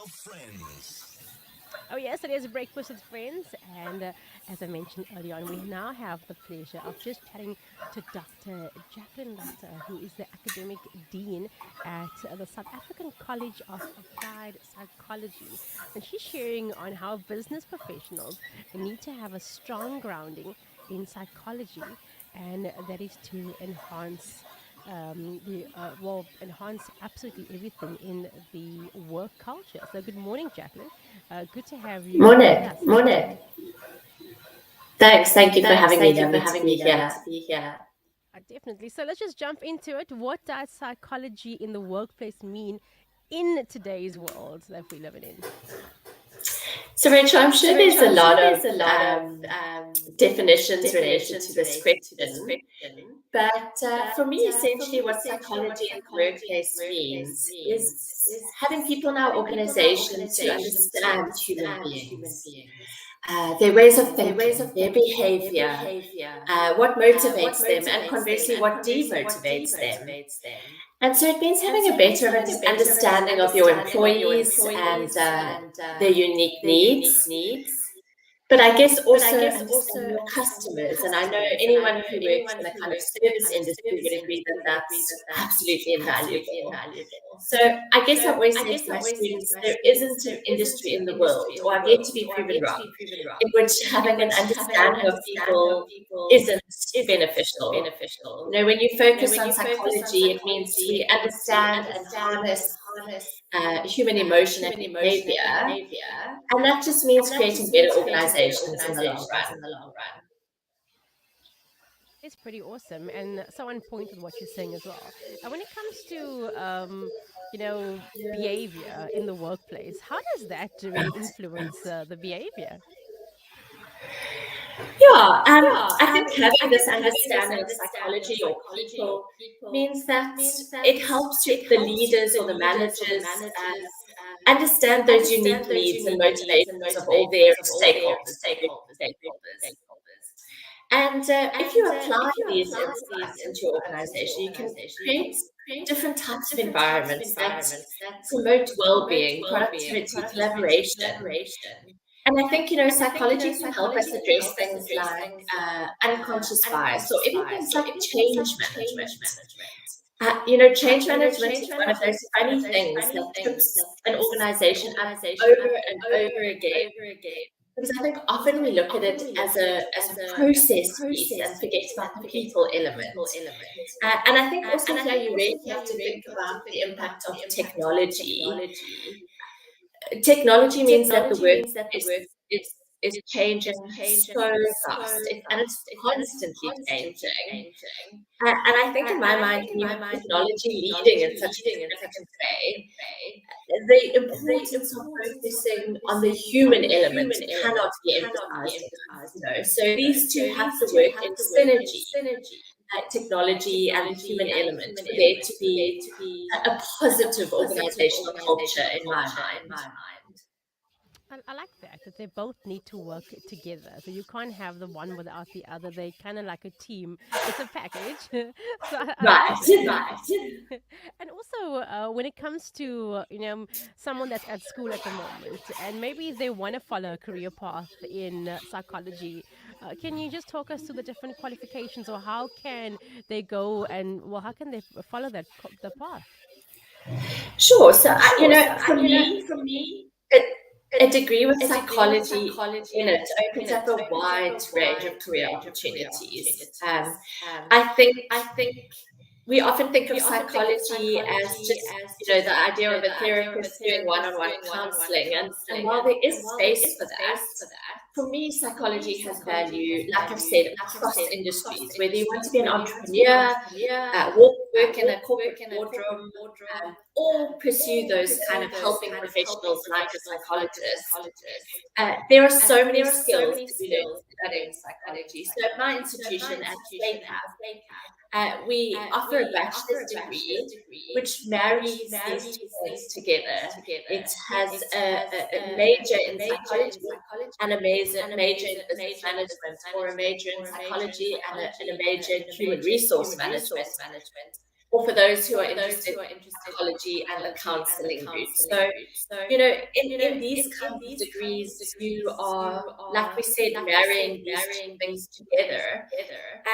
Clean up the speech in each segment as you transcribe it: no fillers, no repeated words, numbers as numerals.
Friends. Oh, yes, it is Breakfast with Friends. And as I mentioned earlier on, we now have the pleasure of just chatting to Dr. Jaclyn Lotter, who is the Academic Dean at the South African College of Applied Psychology. And she's sharing on how business professionals need to have a strong grounding in psychology, and that is to enhance enhance absolutely everything in the work culture. So, good morning, Jacqueline. Good to have you with Morning, us. morning. Thanks. Thank you for Thanks. having me. Thank you for Lovely to having be me. Lovely here. to be here. Definitely. So, let's just jump into it. What does psychology in the workplace mean in today's world that we're living in? So, Rachel, I'm So, sure there's Rachel, a I'm sure lot of there's a lot of definitions related to definitions this related to this question. question. But for me, For me, essentially, what essentially, what psychology in the psychology in the workplace workplace means means is is having people in our having people in our organizations who organizations who understand human understand human beings, beings, their ways of their ways of thinking, their thinking, their behavior, behavior, what what motivates them, and motivates them, conversely, and what conversely, what demotivates them. demotivates them. And so it means And having so a it means better having a better understanding of your understanding of your employees and employees and their unique their unique needs, needs. but I guess But I also guess understanding also your understanding your customers. And I know customers. And I anyone know who works anyone in a who kind of works in a service kind of industry service would agree that industry would agree that's that that's absolutely absolutely invaluable. invaluable. So I guess So I always I say to guess I my always say to students, my there students, isn't an there isn't industry an in the industry world, in or the I've yet to world, be or I've proven yet to wrong, be proven in wrong, which in having an which having an understanding of understanding of people people isn't isn't beneficial. beneficial. When you You know, focus when on you focus on psychology, it means psychology, we it means we understand and understand and harness harness human emotion and human emotion and behavior. behavior. And that just means And that creating just better means creating better organizations in the long organizations run. in the long run. It's pretty awesome and so on point with what you're saying as well. And when it comes to, behavior in the workplace, how does that really influence the behavior? Yeah, Yeah, I think I having this think having this understanding of understanding of psychology or psychology or people people means that means that it helps it the helps you, leaders the or the leaders or the managers managers, understand those unique understand those needs and unique needs and motivations of all their motivations of all their stakeholders. stakeholders. And if And you apply if you these apply these insights into your insights into your organization, you can organization, you create can create different types of different types of environments that environments that promote promote well-being, well-being, productivity, productivity, collaboration. collaboration. And I think, And I think, psychology can help us psychology can address help us things address like things like unconscious bias. So unconscious even bias. things So like even things like change change management. management. Change management Change is one of those management is one of funny those things that funny things trips that an trips an organization up organization over up and over over and again. over again. Because I think Because often I we think look at it often we look at it as a as a process piece and process forget piece about and the forget people about the element. people element. And I think also And I here think you also really here have you to think really have to about the think about impact of the impact of technology. technology. Technology means that the Technology work means that the is work is is is changing changing so so fast, and it's fast, and it's constantly constantly changing. changing. And I think in my And I mind, think in when you my have mind, when you have technology leading in technology such a leading in such a significant way, significant way, the the importance of importance of focusing on the focusing on human the element human cannot element be cannot be emphasized enough. emphasized So enough. these So two have these to two work have in to work in synergy, synergy, technology and the human technology and the element, human for there to element, for there be to be a a positive positive organizational culture organizational in my culture in mind. my mind. I like that they both need to work together. So you can't have the one without the other. They kind of like a team. It's a package. So I love Right. that. Right. And also, when it comes to, someone that's at school at the moment and maybe they want to follow a career path in psychology, can you just talk us through the different qualifications or how can they go and, well, how can they follow the path? Sure. So, Sure. So, for me, for me, a, a, a degree with a degree with psychology in psychology it in opens up it a opens up wide a range of wide career range of career opportunities. opportunities. I think I think we often think of we often think of psychology as psychology just, as just, the idea of a the idea of a therapist doing therapist one-on-one doing one-on-one counseling. And counseling. while there And is while there space is for that, space for that, for me, for me, psychology has psychology has value, like I've value, said, like I've across said, across industries. Whether you want to industries, be an whether you want to be an entrepreneur, entrepreneur, work in a corporate work in a corporate boardroom, boardroom, or pursue or those kind pursue of those helping kind of helping professionals like a professionals like a psychologist. psychologist. There are so many There are so skills many that we learn skills studying studying psychology. So at my psychology. So at my institution at institution at SACAP, SACAP, we offer a we offer bachelor's a bachelor's degree degree which which marries these two marries things these two things together. It together. has It a, has a major a in major in psychology and psychology a and major in business major in management, business or a management, major in or a major in psychology and psychology a major in and a human major in resource human management. resource management. or for those who are interested in psychology and the counseling route. So, in these kinds of degrees, you are, like we said, marrying these two things together.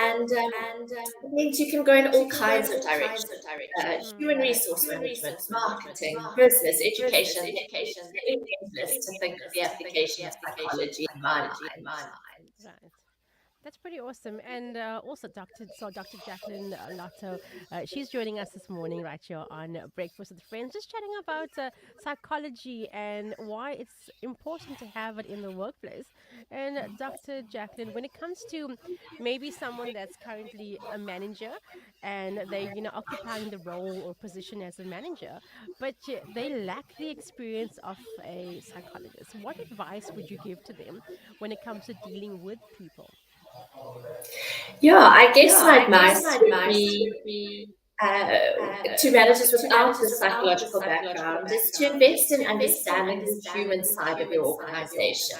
And it means you can go in all kinds of directions: human resource management, marketing, business, education. It's really endless to think of the application of psychology in my mind. Right. That's pretty awesome. And also, Dr. Jaclyn Lotter, she's joining us this morning right here on Breakfast with Friends, just chatting about psychology and why it's important to have it in the workplace. And Dr. Jaclyn, when it comes to maybe someone that's currently a manager and they, occupying the role or position as a manager, but they lack the experience of a psychologist, what advice would you give to them when it comes to dealing with people? Yeah, I guess my advice would be uh, to managers without the psychological background is to invest in understanding the human side of your organization.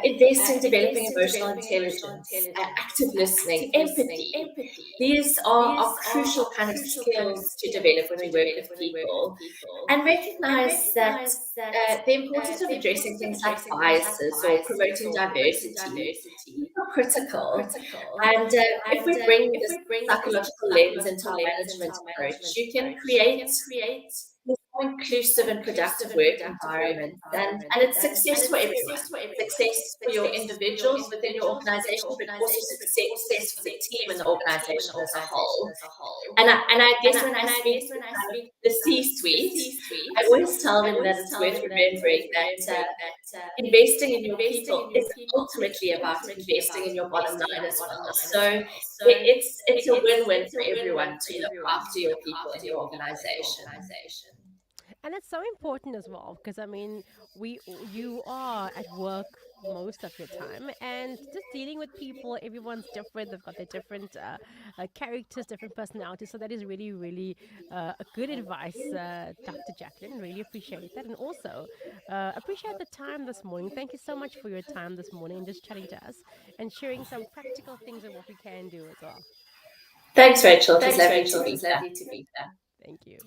Invest in developing emotional intelligence, active listening, empathy. These are crucial kind of skills to develop when we work with people. And recognize that the importance of addressing things like biases or promoting diversity are critical. And if we bring this psychological lens into our management approach, you can create this more inclusive and productive work environment. And it's success for everyone. Success for your individuals within your organization, but also success for the team and the organization as a whole. And I guess when I speak to kind of the C-suite, I always tell them that it's worth remembering that investing in your people is ultimately about investing in your bottom line as well. So it's a win-win for everyone to look after your people in your organization. And it's so important as well because I mean, you are at work most of your time, and just dealing with people. Everyone's different. They've got their different characters, different personalities. So that is really, really a good advice, Dr. Jaclyn. Really appreciate that, and also appreciate the time this morning. Thank you so much for your time this morning and just chatting to us and sharing some practical things of what we can do as well. Thanks, Rachel. It was lovely to be here. Thank you.